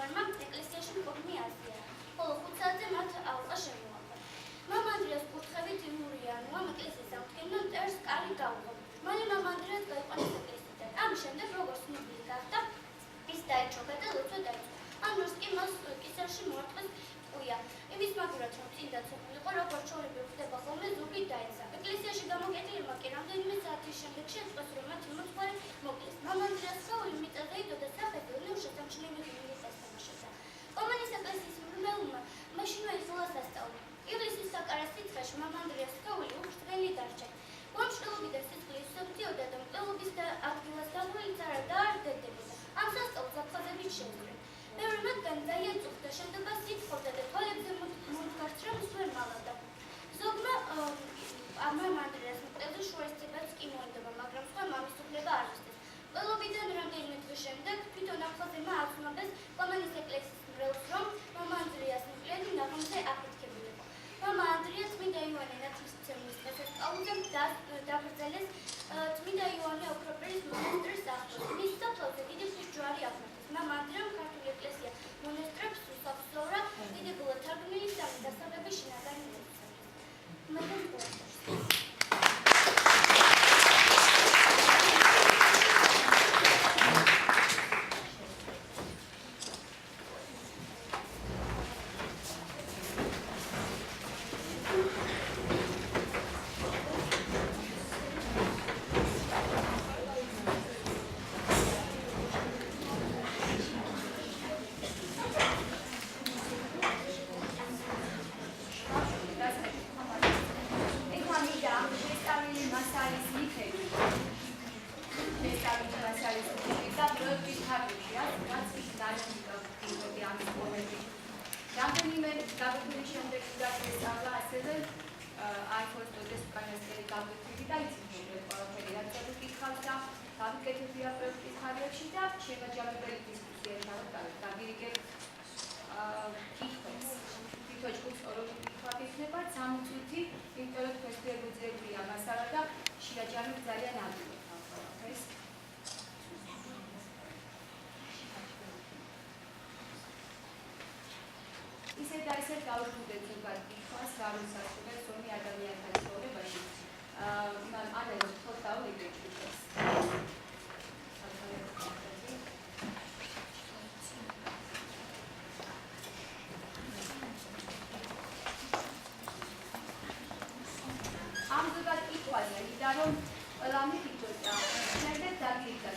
მთავარმა ეკლესიაში მყოფნი აზია, ხოლო 5 საათზე მათ ალყა შემოაყო. მამა ანდრიას კურთხევით იურიანუამ ეკლესიის სამთქენო მტერს კარი გაუღო. მალე მამა ანდრიას გაიყვანეს ეკლესიიდან. ამის შემდეგ, როგორც ცნობილი გახდა, ის დაეჩოქა და ლოცვა დაიწყო. ამ დროს კი მას კისერში მოარტყეს ტყვია. იმის მაგურად, რომ წინ დაცულიყო, როგორც ჩვეულებრივ ხდება ხოლმე, ზურგით დაეცა. ეკლესიაში გამოკეტილებმა კი რამდენიმე საათის შემდეგ შეწყვეს, რომ მათი მოძღვარი მოკლეს. მამა ანდრიას სხეული მიწაზე იდოდა საფეხი, შესამჩნევი ღიმილით დასთამაშებდა. კომენის ეკლესიის მრბელმა მაშინვე იხილა სასწაული. ივლისის საკარას სიცხეში მამა ანდრიას სხეული უხრწნელი დარჩა. მომშრალობიდან სიცხლის სოფციოდა და მკვლობის ადგილას დაბურილიც არ დებოდა. ამ სასწაულს აფხაზებით შეუძლეს. მეორე მათგანი დაიაწუხა და შემდეგაც სიტყობდა და თვალებზე მოდგარცრებს ვერ მალავდა. ზოგმა მამა ანდრიას მკვლელზე შუასწებაც კი მოინდობა, მაგრამ სხვა მამის უფლება არ იცის. მკვლობიდან რამდენიმე დღის შემდეგ თვითონ აფხაზებმა აცნობეს კომენის ეკლესიის მრევლს, რომ მამა ანდრიას მკვლელი ნაღმზე აფეთქებულიყო. მამა ანდრია წმინდა იოანე ნათლისმცემლის დღესასწაულზე დაგრძელეს წმინდა იოანე ოქროპირის მონასტრის ახლოს. მის საფლავზე დიდი ხნის ჯვარი აღმართეს. მამა ანდრიამ ქართული ეკლესია მონასტრებს უსაფლავრა დიდებულად თარგმნილი სამი დასავლები შინაგანი მოიცავდა. ისეთ და ისეთ გავუშვებთ ზოგად კითხვას, გამოსასწორებ ზონი ადამიანთა ცხოვრებაში. ანუ ხო დავიგეთ ეს. ამ ზოგად კითხვაზე, იმიტომ რომ ყველამე კითხულობდა, შემდეგ დაგირიგდა